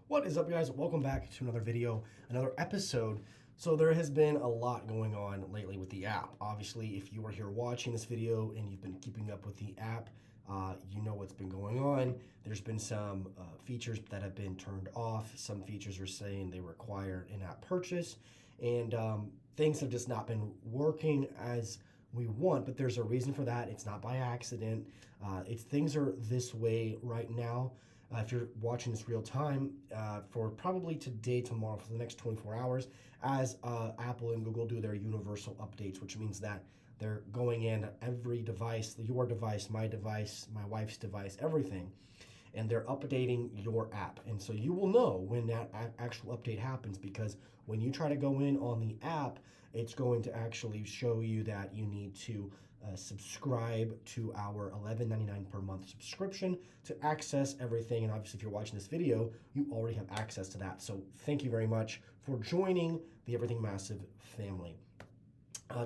What is up, guys? Welcome back to another video, another episode. So there has been a lot going on lately with the app. Obviously, if you are here watching this video and you've been keeping up with the app, you know what's been going on. There's been some features that have been turned off. Some features are saying they require in-app purchase, and things have just not been working as we want, but there's a reason for that. It's not by accident. Things are this way right now. If you're watching this real time, for probably today, tomorrow, for the next 24 hours, as Apple and Google do their universal updates, which means that they're going in every device, your device, my wife's device, everything, and they're updating your app. And so you will know when that actual update happens, because when you try to go in on the app, it's going to actually show you that you need to subscribe to our $11.99 per month subscription to access everything. And obviously, if you're watching this video, you already have access to that. So thank you very much for joining the Everything Massive family.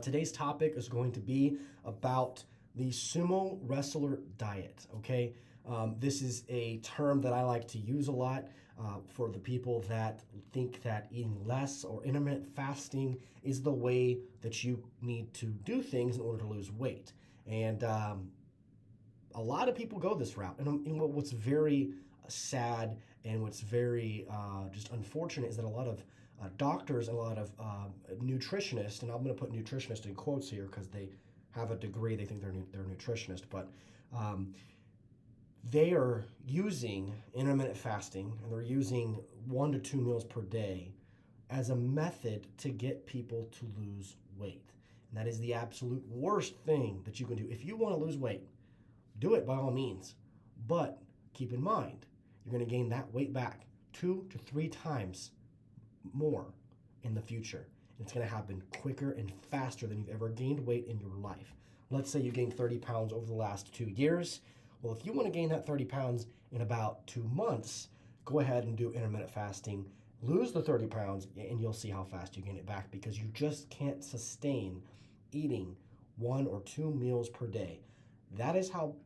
Today's topic is going to be about the sumo wrestler diet, okay? This is a term that I like to use a lot for the people that think that eating less or intermittent fasting is the way that you need to do things in order to lose weight. And a lot of people go this route. And what's very sad and what's very just unfortunate is that a lot of doctors and a lot of nutritionists, and I'm going to put nutritionist in quotes here because they have a degree, they think they're nutritionist, but they are using intermittent fasting, and they're using 1 to 2 meals per day as a method to get people to lose weight. And that is the absolute worst thing that you can do. If you want to lose weight, do it by all means. But keep in mind, you're going to gain that weight back 2 to 3 times more in the future. And it's going to happen quicker and faster than you've ever gained weight in your life. Let's say you gained 30 pounds over the last 2 years. Well, if you want to gain that 30 pounds in about 2 months, go ahead and do intermittent fasting, lose the 30 pounds, and you'll see how fast you gain it back, because you just can't sustain eating 1 or 2 meals per day. That is how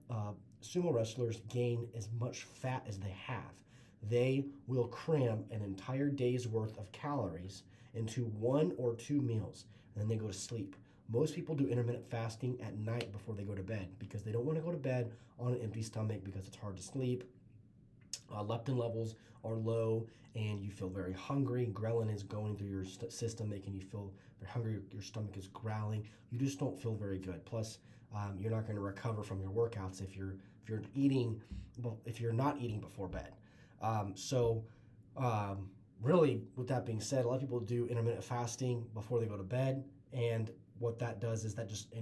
sumo wrestlers gain as much fat as they have. They will cram an entire day's worth of calories into 1 or 2 meals, and then they go to sleep. Most people do intermittent fasting at night before they go to bed because they don't want to go to bed on an empty stomach because it's hard to sleep. Leptin levels are low and you feel very hungry. Ghrelin is going through your system, making you feel very hungry. Your stomach is growling. You just don't feel very good. Plus, you're not going to recover from your workouts if you're not eating before bed. Really, with that being said, a lot of people do intermittent fasting before they go to bed, and what that does is that just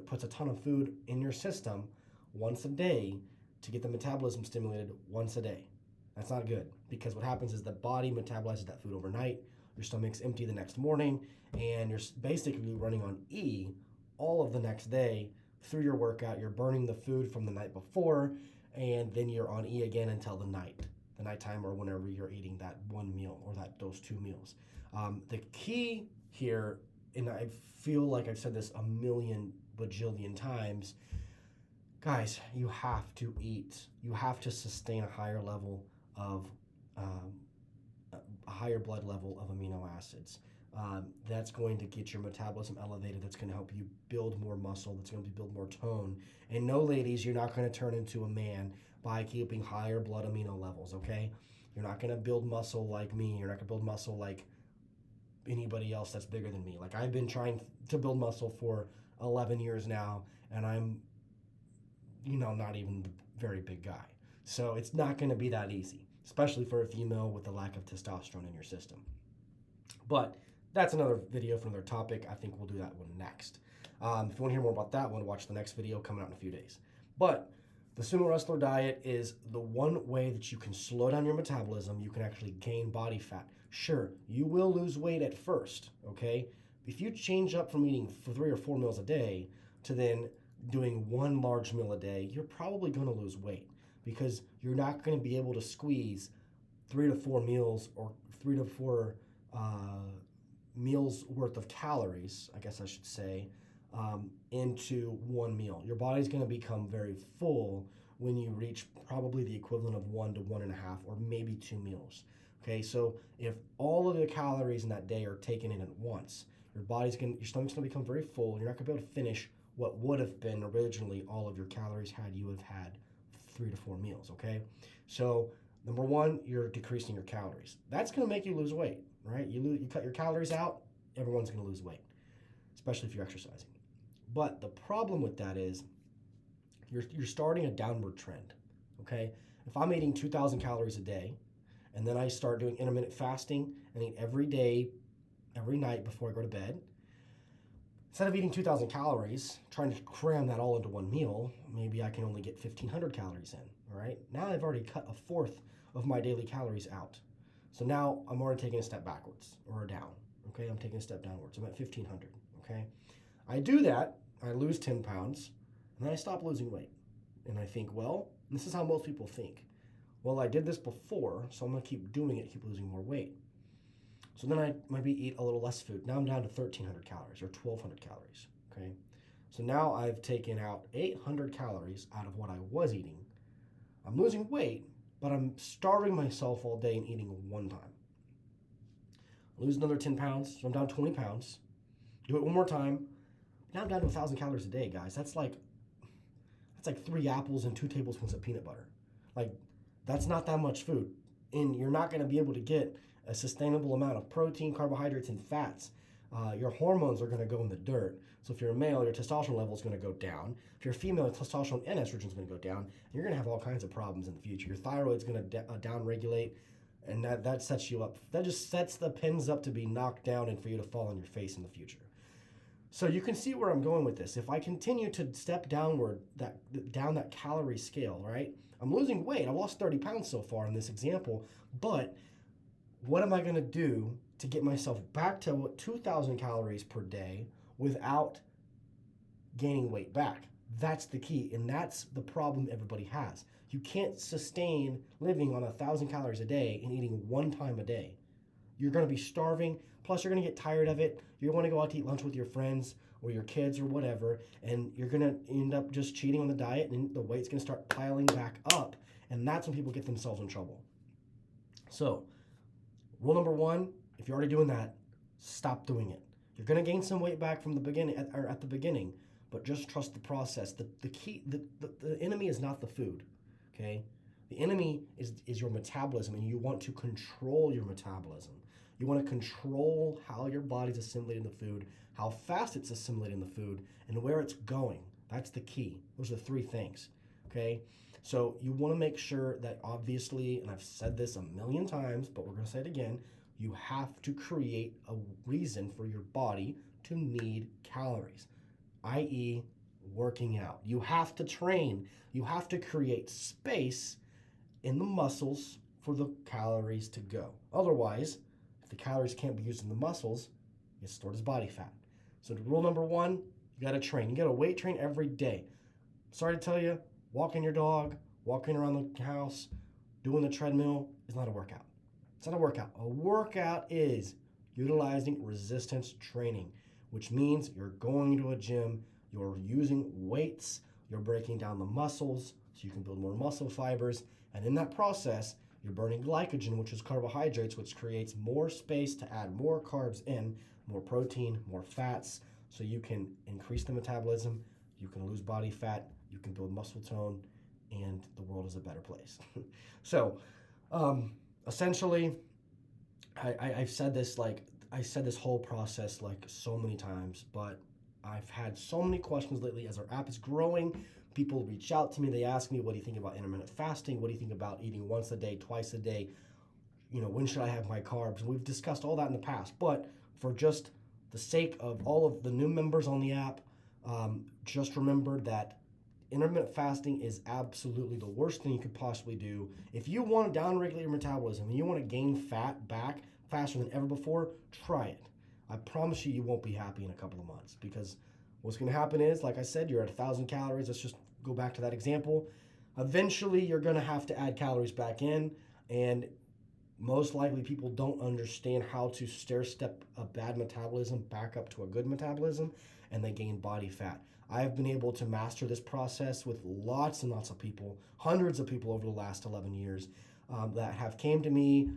puts a ton of food in your system once a day to get the metabolism stimulated once a day. That's not good, because what happens is the body metabolizes that food overnight, your stomach's empty the next morning, and you're basically running on E all of the next day through your workout. You're burning the food from the night before, and then you're on E again until the nighttime, or whenever you're eating that 1 meal or those 2 meals. The key here, and I feel like I've said this a million bajillion times, guys, you have to eat. You have to sustain a higher level of, a higher blood level of amino acids. That's going to get your metabolism elevated. That's going to help you build more muscle. That's going to build more tone. And no, ladies, you're not going to turn into a man by keeping higher blood amino levels, okay? You're not going to build muscle like me. You're not going to build muscle like anybody else that's bigger than me. Like, I've been trying to build muscle for 11 years now, and I'm, not even the very big guy. So it's not going to be that easy, especially for a female with a lack of testosterone in your system. But that's another video for another topic. I think we'll do that one next. If you want to hear more about that one, watch the next video coming out in a few days. But the sumo wrestler diet is the one way that you can slow down your metabolism. You can actually gain body fat. Sure, you will lose weight at first, okay? If you change up from eating 3 or 4 meals a day to then doing 1 large meal a day, you're probably going to lose weight, because you're not going to be able to squeeze 3 to 4 meals or 3 to 4 meals worth of calories, I guess I should say, into 1 meal. Your body's going to become very full when you reach probably the equivalent of 1 to 1.5 or maybe 2 meals. Okay, so if all of the calories in that day are taken in at once, your stomach's gonna become very full. You're not gonna be able to finish what would have been originally all of your calories had you have had 3 to 4 meals. Okay, so number one, you're decreasing your calories. That's gonna make you lose weight, right? You cut your calories out, everyone's gonna lose weight, especially if you're exercising. But the problem with that is you're starting a downward trend. Okay, if I'm eating 2,000 calories a day, and then I start doing intermittent fasting and eat every day, every night before I go to bed, instead of eating 2,000 calories, trying to cram that all into one meal, maybe I can only get 1,500 calories in. All right, now I've already cut a fourth of my daily calories out. So now I'm already taking a step backwards or down. Okay, I'm taking a step downwards. I'm at 1,500. Okay, I do that, I lose 10 pounds, and then I stop losing weight. And I think, well, this is how most people think. Well, I did this before, so I'm gonna keep doing it, keep losing more weight. So then I maybe eat a little less food. Now I'm down to 1,300 calories or 1,200 calories, okay? So now I've taken out 800 calories out of what I was eating. I'm losing weight, but I'm starving myself all day and eating one time. I lose another 10 pounds, so I'm down 20 pounds. Do it one more time. Now I'm down to 1,000 calories a day, guys. That's like 3 apples and 2 tablespoons of peanut butter. Like, that's not that much food. And you're not gonna be able to get a sustainable amount of protein, carbohydrates, and fats. Your hormones are gonna go in the dirt. So if you're a male, your testosterone level is gonna go down. If you're a female, testosterone and estrogen is gonna go down. And you're gonna have all kinds of problems in the future. Your thyroid's gonna down-regulate, and that sets you up. That just sets the pins up to be knocked down and for you to fall on your face in the future. So you can see where I'm going with this. If I continue to step downward, down that calorie scale, right? I'm losing weight. I lost 30 pounds so far in this example, but what am I going to do to get myself back to 2,000 calories per day without gaining weight back? That's the key, and that's the problem everybody has. You can't sustain living on 1,000 calories a day and eating one time a day. You're going to be starving, plus you're going to get tired of it. You want to go out to eat lunch with your friends or your kids or whatever, and you're going to end up just cheating on the diet, and the weight's going to start piling back up, and that's when people get themselves in trouble. So, rule number one, if you're already doing that, stop doing it. You're going to gain some weight back from the beginning, at the beginning, but just trust the process. The enemy is not the food, okay? The enemy is your metabolism, and you want to control your metabolism. You want to control how your body's assimilating the food, how fast it's assimilating the food, and where it's going. That's the key. Those are the 3 things, okay? So you want to make sure that, obviously, and I've said this a million times, but we're going to say it again, you have to create a reason for your body to need calories, i.e. working out. You have to train. You have to create space in the muscles for the calories to go. Otherwise, if the calories can't be used in the muscles, it gets stored as body fat. So rule number one, you gotta train. You gotta weight train every day. Sorry to tell you, walking your dog, walking around the house, doing the treadmill is not a workout. It's not a workout. A workout is utilizing resistance training, which means you're going to a gym, you're using weights, you're breaking down the muscles so you can build more muscle fibers, and in that process, you're burning glycogen, which is carbohydrates, which creates more space to add more carbs in, more protein, more fats, so you can increase the metabolism, you can lose body fat, you can build muscle tone, and the world is a better place. So, essentially, I've said this whole process like so many times, but I've had so many questions lately as our app is growing. People reach out to me, they ask me, what do you think about intermittent fasting? What do you think about eating once a day, twice a day? When should I have my carbs? And we've discussed all that in the past, but for just the sake of all of the new members on the app, just remember that intermittent fasting is absolutely the worst thing you could possibly do. If you want to downregulate your metabolism and you want to gain fat back faster than ever before, try it. I promise you won't be happy in a couple of months, because what's going to happen is, like I said, you're at 1,000 calories. Let's just go back to that example. Eventually, you're going to have to add calories back in, and most likely people don't understand how to stair-step a bad metabolism back up to a good metabolism, and they gain body fat. I have been able to master this process with lots and lots of people, hundreds of people over the last 11 years that have came to me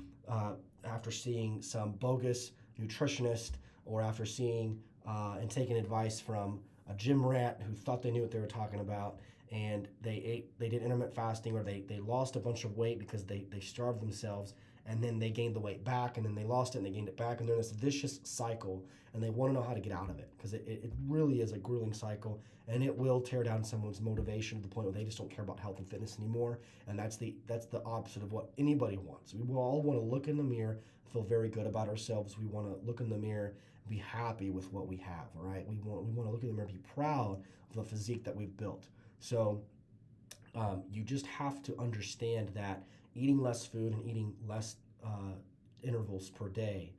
after seeing some bogus nutritionist, or after seeing and taking advice from a gym rat who thought they knew what they were talking about, and they did intermittent fasting, or they lost a bunch of weight because they starved themselves, and then they gained the weight back, and then they lost it and they gained it back, and they're in this vicious cycle, and they want to know how to get out of it, because it really is a grueling cycle, and it will tear down someone's motivation to the point where they just don't care about health and fitness anymore. And that's the opposite of what anybody wants. We all want to look in the mirror, feel very good about ourselves. We want to look in the mirror, be happy with what we have, all right? We want to look in the mirror, be proud of the physique that we've built. So you just have to understand that eating less food and eating less intervals per day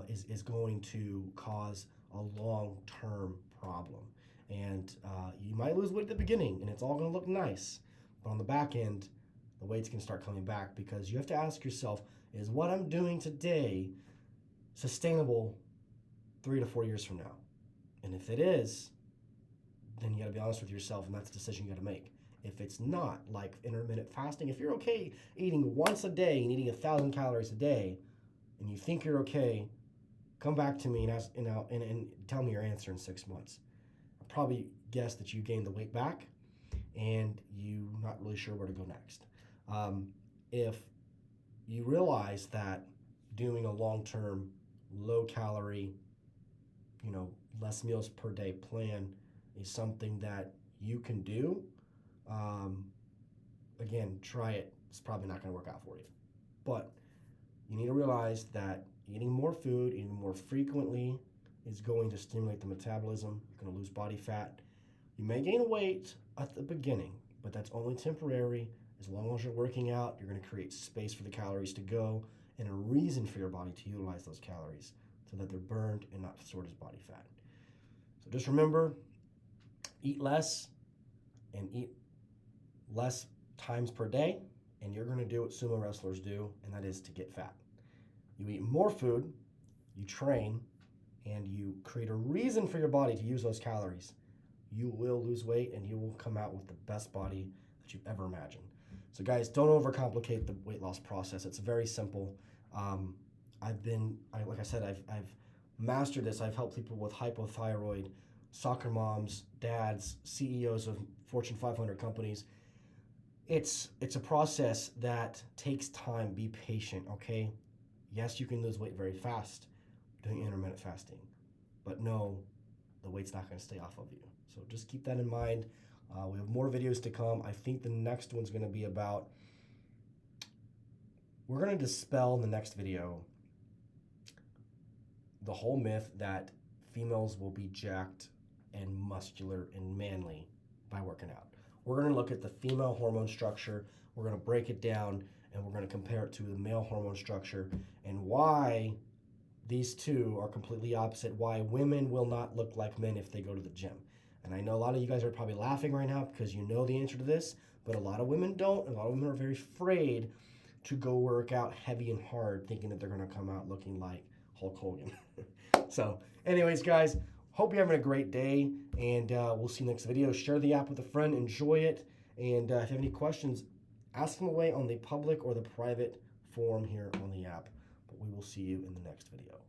is going to cause a long-term problem. And you might lose weight at the beginning, and it's all going to look nice. But on the back end, the weight's going to start coming back, because you have to ask yourself, is what I'm doing today sustainable 3 to 4 years from now? And if it is, then you got to be honest with yourself, and that's a decision you got to make. If it's not, like intermittent fasting, if you're okay eating once a day and eating 1,000 calories a day, and you think you're okay, come back to me and ask, and tell me your answer in 6 months. I'll probably guess that you gained the weight back, and you're not really sure where to go next. If you realize that doing a long-term, low-calorie, less meals per day plan is something that you can do, again, try it. It's probably not going to work out for you. But you need to realize that eating more food, eating more frequently, is going to stimulate the metabolism. You're going to lose body fat. You may gain weight at the beginning, but that's only temporary. As long as you're working out, you're going to create space for the calories to go, and a reason for your body to utilize those calories so that they're burned and not stored as body fat. So just remember, eat less and eat less times per day, and you're going to do what sumo wrestlers do, and that is to get fat. You eat more food, you train, and you create a reason for your body to use those calories. You will lose weight, and you will come out with the best body that you've ever imagined. So guys, don't overcomplicate the weight loss process. It's very simple. Like I said, I've mastered this. I've helped people with hypothyroid, soccer moms, dads, CEOs of Fortune 500 companies. It's a process that takes time. Be patient, okay? Yes, you can lose weight very fast doing intermittent fasting, but no, the weight's not going to stay off of you. So just keep that in mind. We have more videos to come. I think the next one's going to be about, we're going to dispel in the next video the whole myth that females will be jacked and muscular and manly by working out. We're going to look at the female hormone structure. We're going to break it down, and we're going to compare it to the male hormone structure, and why these two are completely opposite, why women will not look like men if they go to the gym. And I know a lot of you guys are probably laughing right now because you know the answer to this, but a lot of women don't, and a lot of women are very afraid to go work out heavy and hard thinking that they're going to come out looking like Hulk Hogan. So anyways, guys, hope you're having a great day, and we'll see you next video. Share the app with a friend. Enjoy it. And if you have any questions, ask them away on the public or the private forum here on the app. But we will see you in the next video.